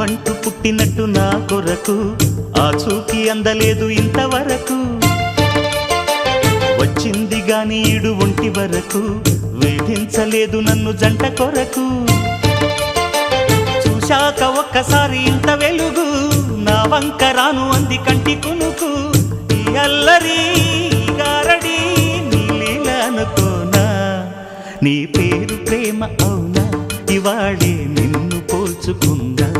నువ్వంటూ పుట్టినట్టు నా కొరకు ఆ చూకి అందలేదు ఇంతవరకు వచ్చింది గాని ఈడు ఒంటి వరకు వేధించలేదు నన్ను జంట కొరకు చూశాక ఒక్కసారి ఇంత వెలుగు నా వంక రాను అంది కంటి కునుకు ఈ అల్లరి గారడి నీ లీల అనుకోనా నీ పేరు ప్రేమ అవునా ఇవాళే నిన్ను పోల్చుకుందా